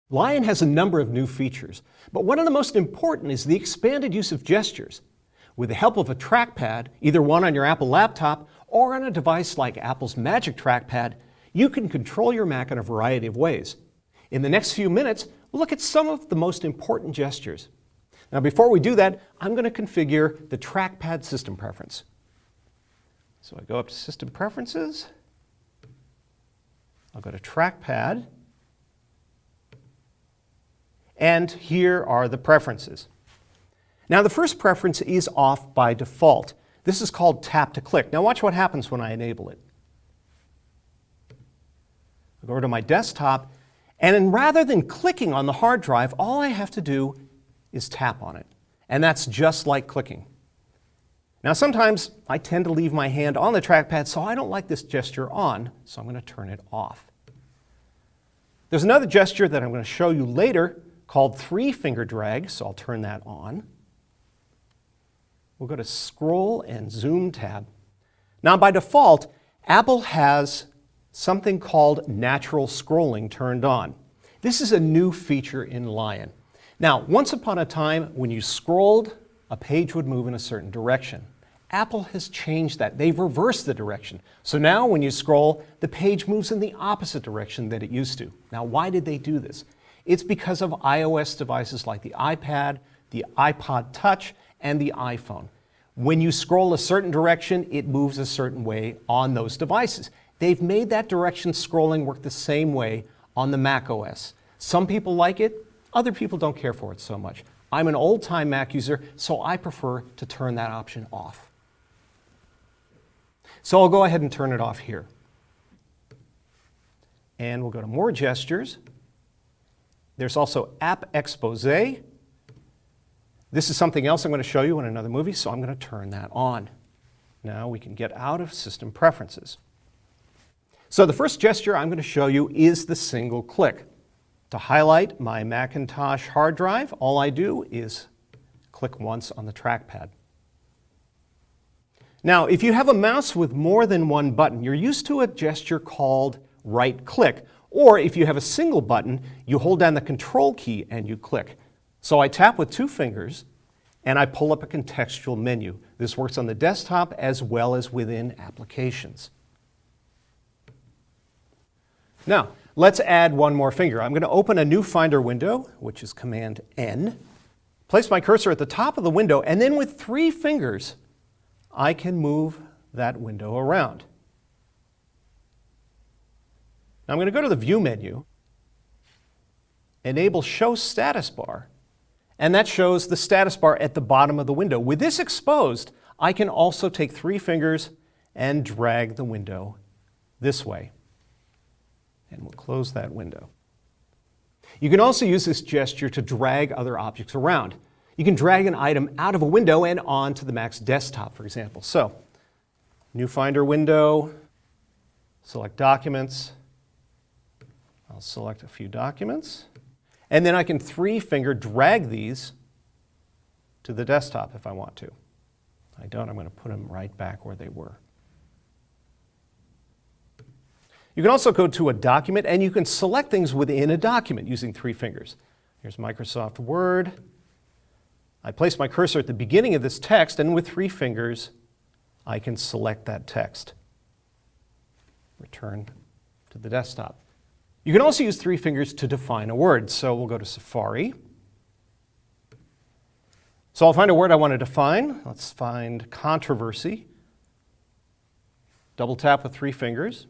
Lion has a number of new features, but one of the most important is the expanded use of gestures. With the help of a trackpad, either one on your Apple laptop or on a device like Apple's Magic Trackpad, you can control your Mac in a variety of ways. In the next few minutes, we'll look at some of the most important gestures. Now, before we do that, I'm going to configure the trackpad system preference. So I go up to System Preferences. I'll go to Trackpad. And here are the preferences. Now, the first preference is off by default. This is called tap to click. Now watch what happens when I enable it. I go over to my desktop, and then rather than clicking on the hard drive, all I have to do is tap on it. And that's just like clicking. Now sometimes I tend to leave my hand on the trackpad, so I don't like this gesture on, so I'm going to turn it off. There's another gesture that I'm going to show you later called three-finger drag, so I'll turn that on. We'll go to Scroll and Zoom tab. Now by default, Apple has something called natural scrolling turned on. This is a new feature in Lion. Now, once upon a time, when you scrolled, a page would move in a certain direction. Apple has changed that. They've reversed the direction. So now when you scroll, the page moves in the opposite direction that it used to. Now, why did they do this? It's because of iOS devices like the iPad, the iPod Touch, and the iPhone. When you scroll a certain direction, it moves a certain way on those devices. They've made that direction scrolling work the same way on the Mac OS. Some people like it, other people don't care for it so much. I'm an old-time Mac user, so I prefer to turn that option off. So I'll go ahead and turn it off here. And we'll go to More Gestures. There's also App Expose. This is something else I'm going to show you in another movie, so I'm going to turn that on. Now we can get out of System Preferences. So the first gesture I'm going to show you is the single click. To highlight my Macintosh hard drive, all I do is click once on the trackpad. Now, if you have a mouse with more than one button, you're used to a gesture called right click. Or if you have a single button, you hold down the Control key and you click. So I tap with two fingers and I pull up a contextual menu. This works on the desktop as well as within applications. Now, let's add one more finger. I'm going to open a new Finder window, which is Command N. Place my cursor at the top of the window, and then with three fingers, I can move that window around. Now I'm going to go to the View menu, enable Show Status Bar, and that shows the status bar at the bottom of the window. With this exposed, I can also take three fingers and drag the window this way. And we'll close that window. You can also use this gesture to drag other objects around. You can drag an item out of a window and onto the Mac's desktop, for example. So, new Finder window, select Documents. I'll select a few documents. And then I can three-finger drag these to the desktop if I want to. I don't, I'm going to put them right back where they were. You can also go to a document and you can select things within a document using three fingers. Here's Microsoft Word. I place my cursor at the beginning of this text, and with three fingers, I can select that text. Return to the desktop. You can also use three fingers to define a word. So we'll go to Safari. So I'll find a word I want to define. Let's find controversy. Double tap with three fingers.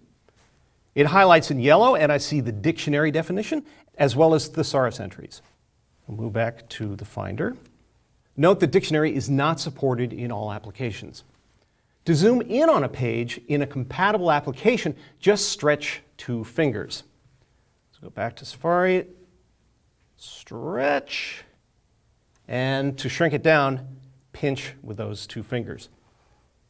It highlights in yellow, and I see the dictionary definition as well as thesaurus entries. We'll move back to the Finder. Note the dictionary is not supported in all applications. To zoom in on a page in a compatible application, just stretch two fingers. So go back to Safari, stretch, and to shrink it down, pinch with those two fingers.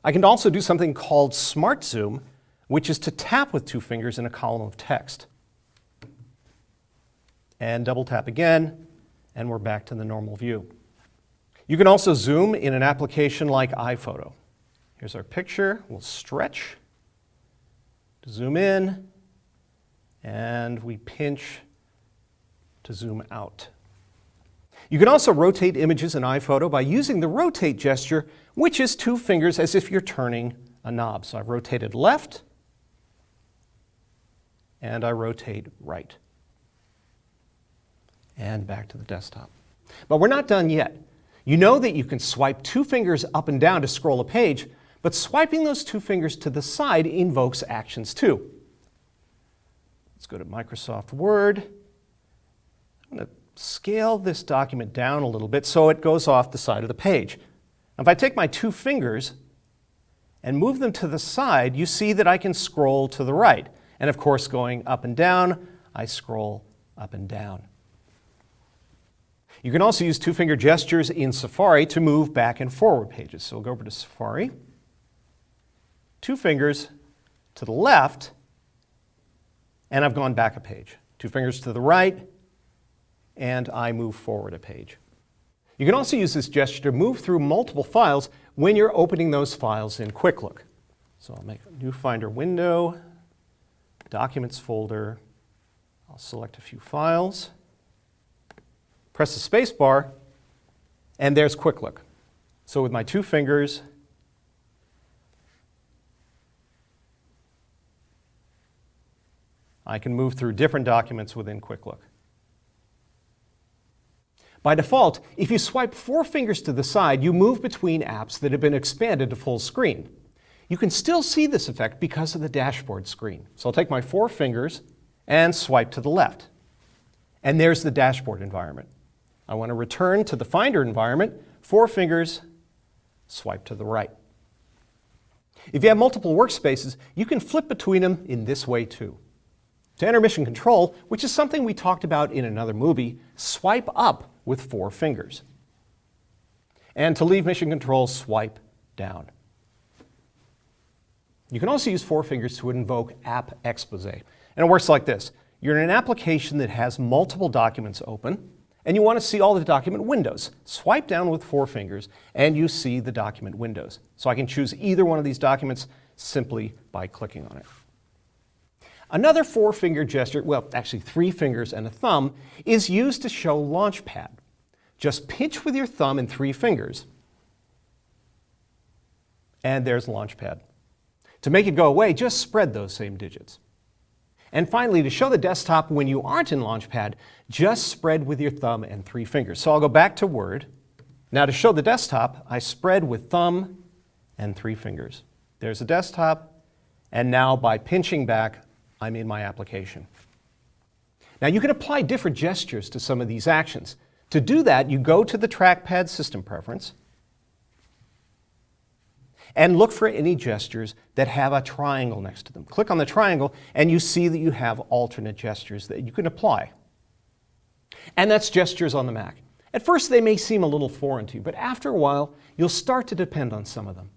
I can also do something called Smart Zoom, which is to tap with two fingers in a column of text. And double tap again, and we're back to the normal view. You can also zoom in an application like iPhoto. Here's our picture. We'll stretch to zoom in, and we pinch to zoom out. You can also rotate images in iPhoto by using the rotate gesture, which is 2 fingers as if you're turning a knob. So I've rotated left, and I rotate right. And back to the desktop. But we're not done yet. You know that you can swipe 2 fingers up and down to scroll a page, but swiping those 2 fingers to the side invokes actions too. Let's go to Microsoft Word. I'm going to scale this document down a little bit so it goes off the side of the page. Now, if I take my 2 fingers and move them to the side, you see that I can scroll to the right. And of course, going up and down, I scroll up and down. You can also use 2-finger gestures in Safari to move back and forward pages. So we'll go over to Safari. 2 fingers to the left, and I've gone back a page. 2 fingers to the right, and I move forward a page. You can also use this gesture to move through multiple files when you're opening those files in Quick Look. So I'll make a new Finder window, Documents folder. I'll select a few files, press the space bar, and there's Quick Look. So with my 2 fingers, I can move through different documents within Quick Look. By default, if you swipe 4 fingers to the side, you move between apps that have been expanded to full screen. You can still see this effect because of the dashboard screen. So I'll take my 4 fingers and swipe to the left. And there's the dashboard environment. I want to return to the Finder environment, 4 fingers, swipe to the right. If you have multiple workspaces, you can flip between them in this way too. To enter mission control, which is something we talked about in another movie, swipe up with 4 fingers. And to leave mission control, swipe down. You can also use 4 fingers to invoke App Expose. And it works like this. You're in an application that has multiple documents open, and you want to see all the document windows. Swipe down with 4 fingers, and you see the document windows. So I can choose either one of these documents simply by clicking on it. Another 4-finger gesture, well, actually 3 fingers and a thumb, is used to show Launchpad. Just pinch with your thumb and 3 fingers, and there's Launchpad. To make it go away, just spread those same digits. And finally, to show the desktop when you aren't in Launchpad, just spread with your thumb and 3 fingers. So I'll go back to Word. Now to show the desktop, I spread with thumb and 3 fingers. There's the desktop, and now by pinching back, I'm in my application. Now you can apply different gestures to some of these actions. To do that, you go to the Trackpad System Preference and look for any gestures that have a triangle next to them. Click on the triangle and you see that you have alternate gestures that you can apply. And that's gestures on the Mac. At first they may seem a little foreign to you, but after a while you'll start to depend on some of them.